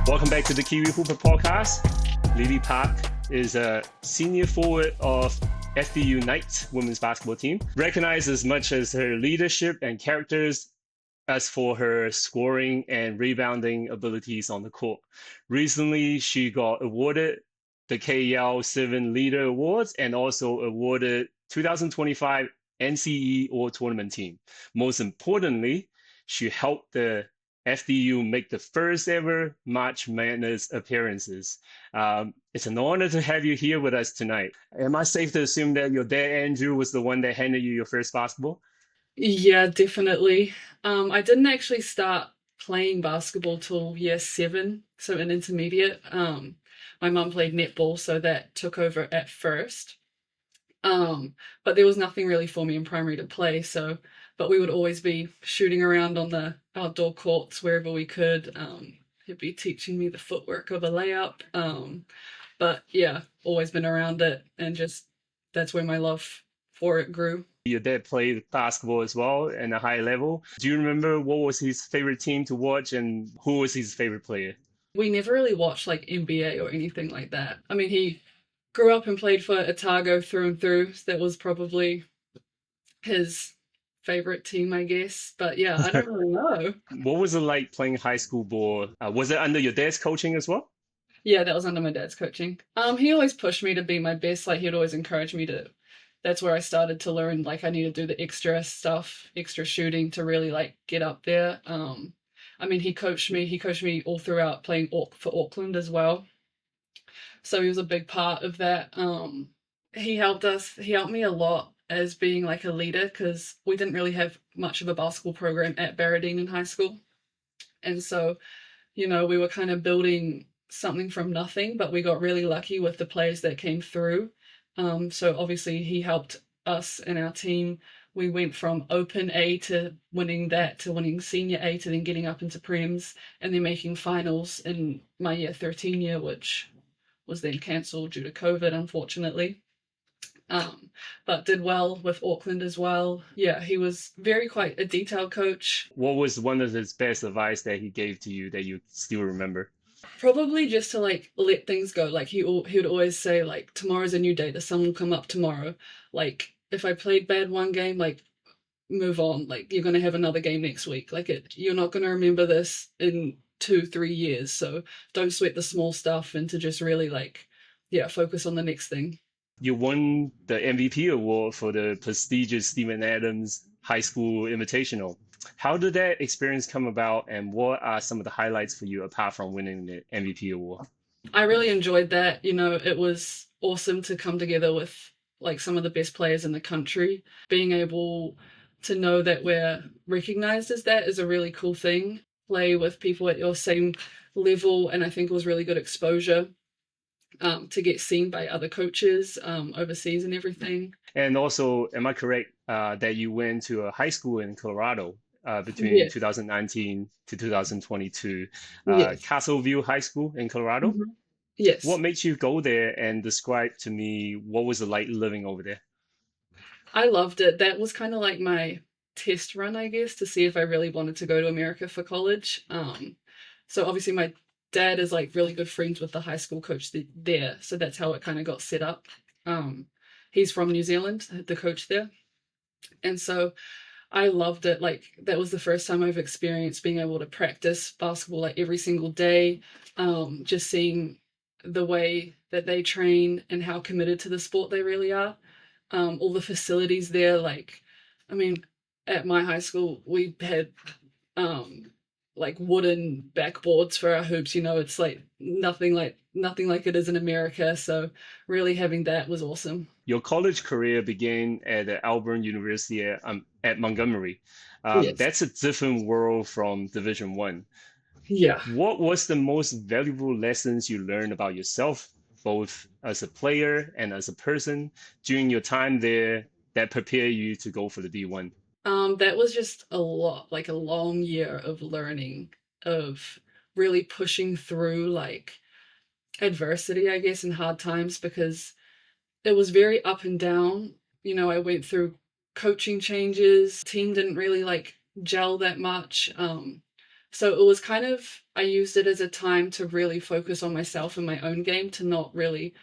Welcome back to the Kiwihoopers podcast. Lilly Parke is a senior forward of FDU Knights women's basketball team, recognized as much as her leadership and characters as for her scoring and rebounding abilities on the court. Recently, she got awarded the KL 7 Leader Awards and also awarded 2025 NCAA All-Tournament team. Most importantly, she helped the FDU make the first ever March Madness appearances. It's an honor to have you here with us tonight. Am I safe to assume that your dad, Andrew, was the one that handed you your first basketball? Yeah, definitely. I didn't actually start playing basketball till year 7, so in intermediate. My mum played netball, so that took over at first. But there was nothing really for me in primary to play, but we would always be shooting around on the outdoor courts wherever we could. He'd be teaching me the footwork of a layup. But yeah, always been around it, and just that's where my love for it grew. Your dad played basketball as well at a high level. Do you remember what was his favorite team to watch and who was his favorite player? We never really watched like NBA or anything like that. I mean, he grew up and played for Otago through and through. So that was probably his favorite team, I guess. But yeah, I don't really know. What was it like playing high school ball? Was it under your dad's coaching as well? Yeah, that was under my dad's coaching. He always pushed me to be my best. Like he'd always encourage me to. That's where I started to learn. Like I need to do the extra stuff, extra shooting to really like get up there. I mean, he coached me. He coached me all throughout playing for Auckland as well. So he was a big part of that. He helped us. He helped me a lot as being like a leader because we didn't really have much of a basketball program at Barradine in high school, and so we were kind of building something from nothing. But we got really lucky with the players that came through. So obviously he helped us and our team. We went from Open A to winning that to winning Senior A to then getting up into Prems and then making finals in my year 13 year, which was then cancelled due to COVID, unfortunately. But did well with Auckland as well. Yeah, he was quite a detailed coach. What was one of his best advice that he gave to you that you still remember? Probably just to like let things go. Like he would always say like tomorrow's a new day. The sun will come up tomorrow. Like if I played bad one game, like move on. Like you're gonna have another game next week. You're not gonna remember this in 2-3 years. So don't sweat the small stuff and to just really focus on the next thing. You won the MVP award for the prestigious Stephen Adams High School Invitational. How did that experience come about, and what are some of the highlights for you apart from winning the MVP award? I really enjoyed that. It was awesome to come together with like some of the best players in the country. Being able to know that we're recognized as that is a really cool thing. Play with people at your same level, and I think it was really good exposure to get seen by other coaches overseas and everything. And also, am I correct that you went to a high school in Colorado between Yes, 2019 to 2022, yes, Castleview High School in Colorado? What yes. made you go there, and describe to me what was it like living over there? I loved it. That was kind of like my test run, I guess, to see if I really wanted to go to America for college. So obviously my dad is like really good friends with the high school coach there, so that's how it kind of got set up. He's from New Zealand, the coach there, and so I loved it. Like that was the first time I've experienced being able to practice basketball like every single day. Just seeing the way that they train and how committed to the sport they really are. All the facilities there, I mean, at my high school we had like wooden backboards for our hoops. It's like nothing like it is in America. So really having that was awesome. Your college career began at the Auburn University at Montgomery. Yes. That's a different world from Division One. Yeah. What was the most valuable lessons you learned about yourself, both as a player and as a person, during your time there that prepare you to go for the D1? That was just a lot, like a long year of learning, of really pushing through like adversity, I guess, and hard times because it was very up and down. I went through coaching changes, team didn't really like gel that much. So it was kind of, I used it as a time to really focus on myself and my own game, to not really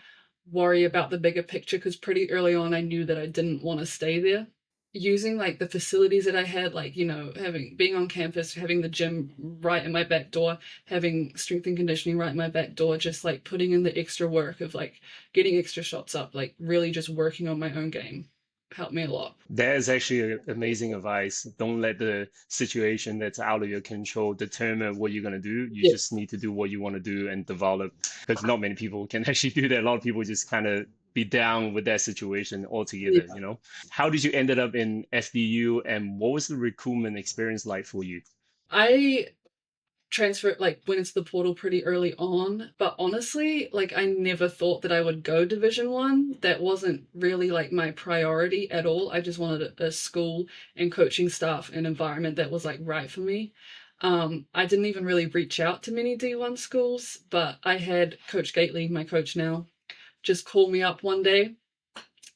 worry about the bigger picture, because pretty early on I knew that I didn't want to stay there. Using like the facilities that I had, like, having being on campus, having the gym right in my back door, having strength and conditioning right in my back door, just like putting in the extra work of like getting extra shots up, like really just working on my own game helped me a lot. That is actually amazing advice. Don't let the situation that's out of your control determine what you're going to do. You Yeah. just need to do what you want to do and develop, because not many people can actually do that. A lot of people just kind of be down with that situation altogether, Yeah. you know? How did you ended up in FDU, and what was the recruitment experience like for you? I transferred, like, went into the portal pretty early on, but honestly, like, I never thought that I would go Division 1. That wasn't really like my priority at all. I just wanted a school and coaching staff and environment that was like right for me. I didn't even really reach out to many D1 schools, but I had Coach Gately, my coach now, just call me up one day,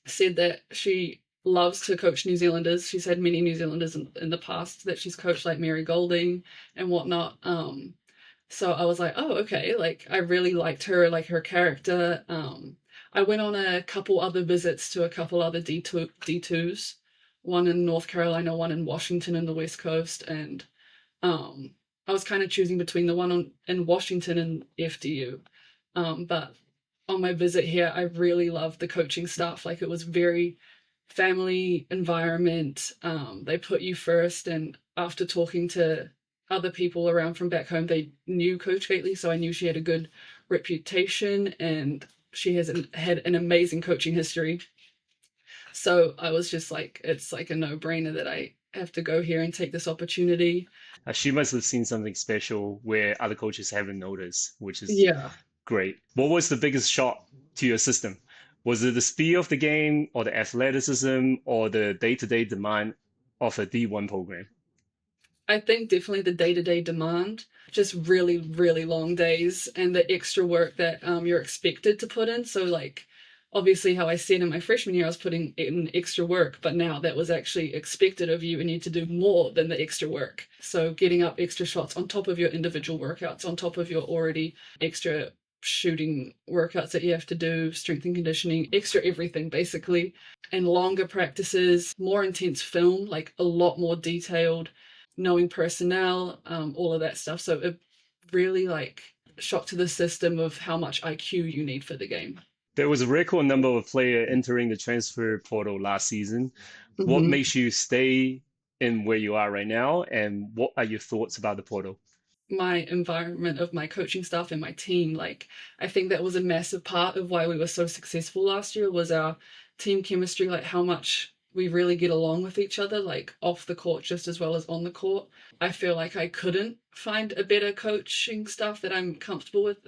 said that she loves to coach New Zealanders. She's had many New Zealanders in the past that she's coached, like Mary Golding and whatnot. So I was like, oh, okay. Like, I really liked her, like her character. I went on a couple other visits to a couple other D2s, one in North Carolina, one in Washington in the West Coast, and um, I was kind of choosing between the one in Washington and FDU. But on my visit here, I really loved the coaching staff. Like, it was very family environment. They put you first, and after talking to other people around from back home, they knew Coach Gately, so I knew she had a good reputation, and she had an amazing coaching history. So I was just like, it's like a no-brainer that I have to go here and take this opportunity. She must have seen something special where other coaches haven't noticed, which is Yeah. great. What was the biggest shock to your system? Was it the speed of the game, or the athleticism, or the day-to-day demand of a D1 program? I think definitely the day-to-day demand, just really, really long days, and the extra work that you're expected to put in. So, like, obviously, how I said in my freshman year, I was putting in extra work, but now that was actually expected of you, and you to do more than the extra work. So, getting up extra shots on top of your individual workouts, on top of your already extra shooting workouts that you have to do, strength and conditioning, extra everything basically, and longer practices, more intense film, like a lot more detailed, knowing personnel, all of that stuff. So it really like shock to the system of how much IQ you need for the game. There was a record number of players entering the transfer portal last season. What Hmm. makes you stay in where you are right now, and what are your thoughts about the portal? My environment of my coaching staff and my team, like, I think that was a massive part of why we were so successful last year, was our team chemistry, like how much we really get along with each other, like off the court just as well as on the court. I feel like I couldn't find a better coaching staff that I'm comfortable with,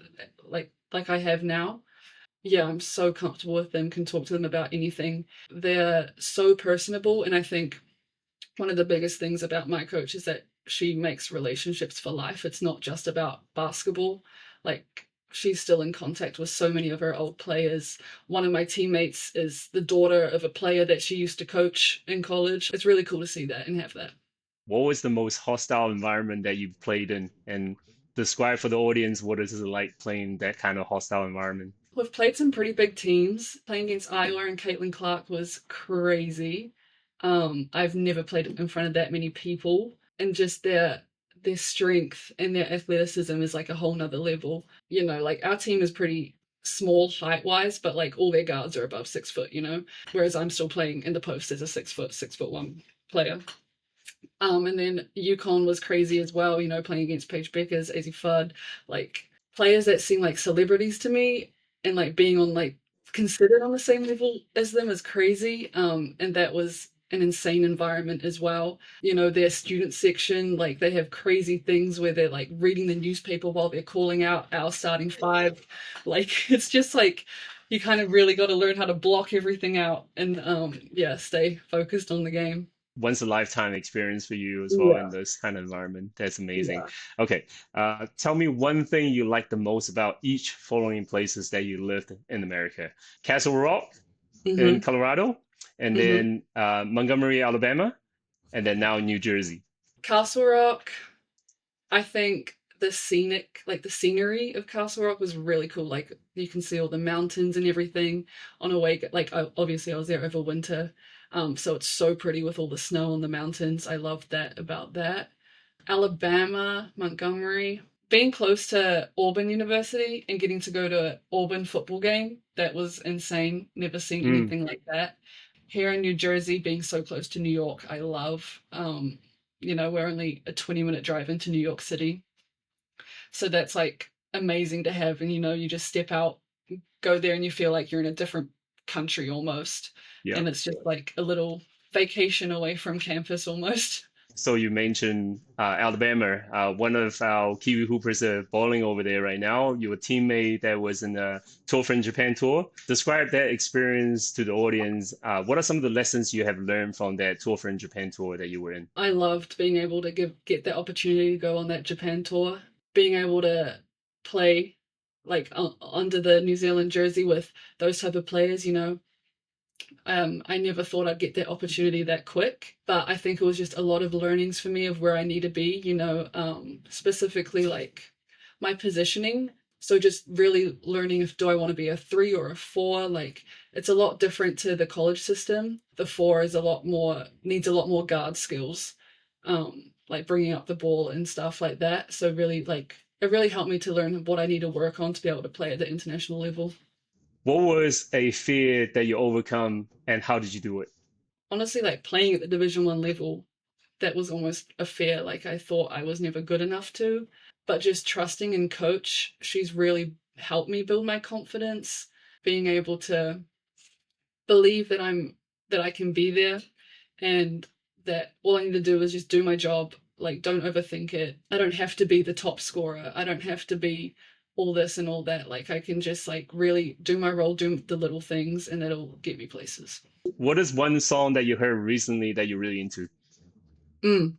like I have now. Yeah, I'm so comfortable with them, can talk to them about anything. They're so personable, and I think one of the biggest things about my coach is that she makes relationships for life. It's not just about basketball. Like, she's still in contact with so many of her old players. One of my teammates is the daughter of a player that she used to coach in college. It's really cool to see that and have that. What was the most hostile environment that you've played in? And describe for the audience what is it like playing that kind of hostile environment. We've played some pretty big teams. Playing against Iowa and Caitlin Clark was crazy. I've never played in front of that many people, and just their strength and their athleticism is like a whole nother level. Like, our team is pretty small height wise, but like all their guards are above 6 foot, whereas I'm still playing in the post as a 6'1" player. And then UCON was crazy as well, playing against Paige Bueckers, Aziz Fudd, like players that seem like celebrities to me, and like being on, like, considered on the same level as them is crazy. And that was an insane environment as well. Their student section, like, they have crazy things where they're like reading the newspaper while they're calling out our starting five. Like, it's just like you kind of really got to learn how to block everything out and yeah, stay focused on the game. Once a lifetime experience for you as well in Yeah. this kind of environment. That's amazing. Yeah. Okay, tell me one thing you like the most about each following places that you lived in America. Castle Rock in Mhm. Colorado, and Mhm. then Montgomery, Alabama, and then now New Jersey. Castle Rock, I think the scenery of Castle Rock was really cool. Like you can see all the mountains and everything on a way. Like obviously I was there over winter, so it's so pretty with all the snow on the mountains. I loved that about that. Alabama, Montgomery, being close to Auburn University and getting to go to an Auburn football game, that was insane. Never seen Mm, anything like that. Here in New Jersey, being so close to New York, I love. We're only a 20-minute drive into New York City. So that's like amazing to have. And, you just step out, go there, and you feel like you're in a different country almost. yeah. And it's just like a little vacation away from campus almost. So you mentioned Alabama. One of our Kiwi Hoopers are balling over there right now. Your teammate that was in the Tour Friend Japan tour. Describe that experience to the audience. What are some of the lessons you have learned from that Tour Friend Japan tour that you were in? I loved being able to get that opportunity to go on that Japan tour, being able to play like under the New Zealand jersey with those type of players. I never thought I'd get that opportunity that quick, but I think it was just a lot of learnings for me of where I need to be. Specifically like my positioning. So just really learning if do I want to be a 3 or a 4. Like it's a lot different to the college system. The 4 is needs a lot more guard skills, like bringing up the ball and stuff like that. So really like it really helped me to learn what I need to work on to be able to play at the international level. What was a fear that you overcome and how did you do it? Honestly, like playing at the Division 1 level, that was almost a fear. Like I thought I was never good enough to, but just trusting in coach, she's really helped me build my confidence, being able to believe that I can be there and that all I need to do is just do my job. Like don't overthink it. I don't have to be the top scorer. I don't have to be all this and all that. Like I can just like really do my role, do the little things, and that'll get me places. What is one song that you heard recently that you're really into? Mm.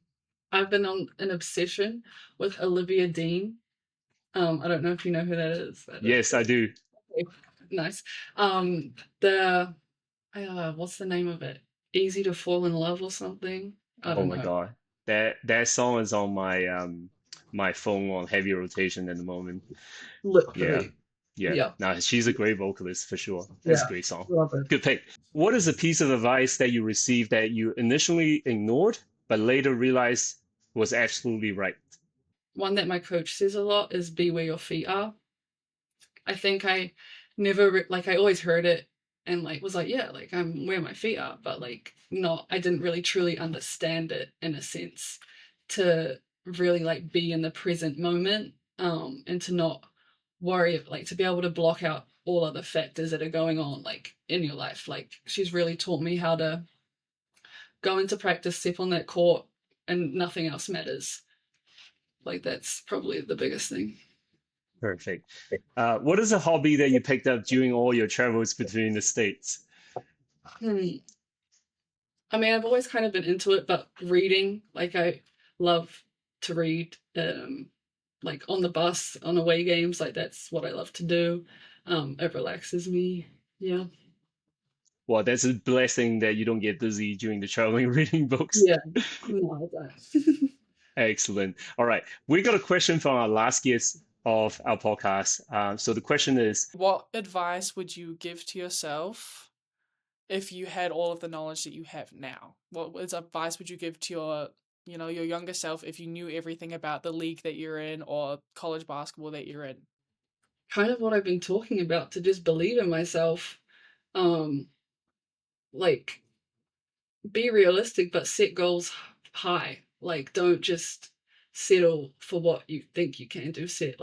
I've been on an obsession with Olivia Dean. I don't know if you know who that is. Yes, I do. Nice. The what's the name of it? Easy to Fall in Love or something. I Oh don't my know. God. That song is on my phone on heavy rotation at the moment. Yeah. Literally. Yeah. Yeah. Now she's a great vocalist for sure. That's a Yeah. great song. Love it. Good pick. What is a piece of advice that you received that you initially ignored but later realized was absolutely right? One that my coach says a lot is be where your feet are. I think I never like I always heard it and like was like yeah like I'm where my feet are, but like not I didn't really truly understand it in a sense to really like be in the present moment, and to not worry like to be able to block out all other factors that are going on like in your life. Like she's really taught me how to go into practice, step on that court, and nothing else matters. Like that's probably the biggest thing. Perfect. What is a hobby that you picked up during all your travels between the states? Hmm. I mean, I've always kind of been into it, but reading, like I love to read, like on the bus, on away games, like that's what I love to do. It relaxes me. Yeah. Well, that's a blessing that you don't get dizzy during the traveling reading books. Yeah. No, I don't. Excellent. All right. We got a question from our last guest of our podcast. So the question is, What advice would you give to yourself if you had all of the knowledge that you have now? Advice would you give to your younger self if you knew everything about the league that you're in or college basketball that you're in? Kind of what I've been talking about, to just believe in myself. Um, like be realistic, but set goals high. Like don't just settle for what you think you can do. Set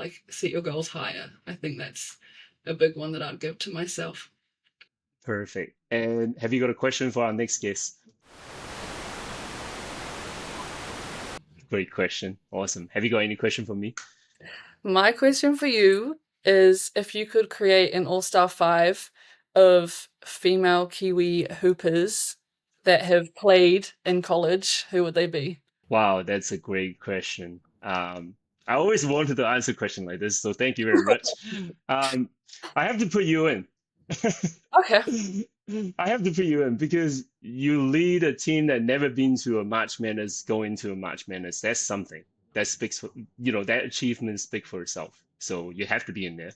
your goals higher. I think that's a big one that I'd give to myself. perfect. And have you got a question for our next guest? Great question. Awesome. Have you got any question for me? My question for you is if you could create an all-star 5 of female Kiwi hoopers that have played in college, who would they be? Wow, that's a great question. I always wanted to answer a question like this, so thank you very much. Um, I have to put you in. Okay. I have to put you in because you lead a team that never been to a March Madness, going to a March Madness. That's something. that speaks for, that achievement speaks for itself. So you have to be in there.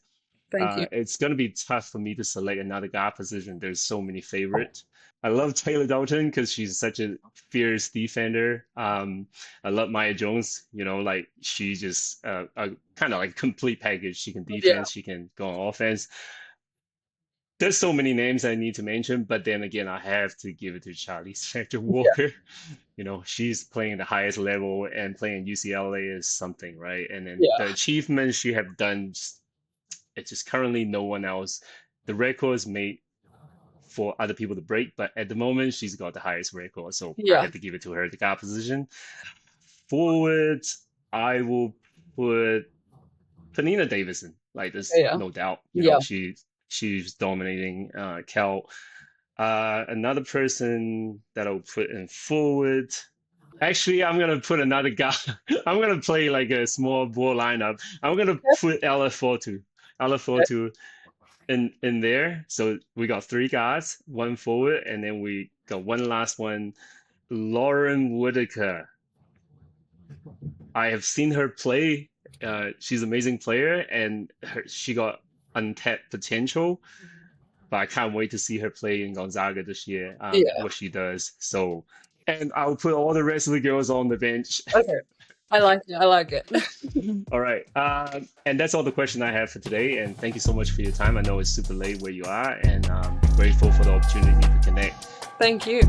Thank you. It's going to be tough for me to select another guard position. There's so many favorites. I love Taylor Dalton because she's such a fierce defender. I love Maya Jones. Like she's just a kind of like complete package. She can defense, she can go on offense. There's so many names I need to mention, but then again, I have to give it to Charlie Spector Walker. She's playing the highest level, and playing UCLA is something, right? And then the achievements she have done, it's just currently no one else. The record is made for other people to break, but at the moment, she's got the highest record, so I have to give it to her, the guard position. Forward, I will put Penina Davison. Like, there's no doubt. She's dominating Cal. Another person that I'll put in forward. Actually, I'm gonna put another guy. I'm gonna play like a small ball lineup. I'm gonna put Ella Fortu in there. So we got 3 guards, 1 forward, and then we got one last one, Lauren Whitaker. I have seen her play. She's an amazing player, and she got untapped potential, but I can't wait to see her play in Gonzaga this year, what she does. So, and I'll put all the rest of the girls on the bench. Okay. I like it. All right. And that's all the questions I have for today. And thank you so much for your time. I know it's super late where you are, and I'm grateful for the opportunity to connect. Thank you.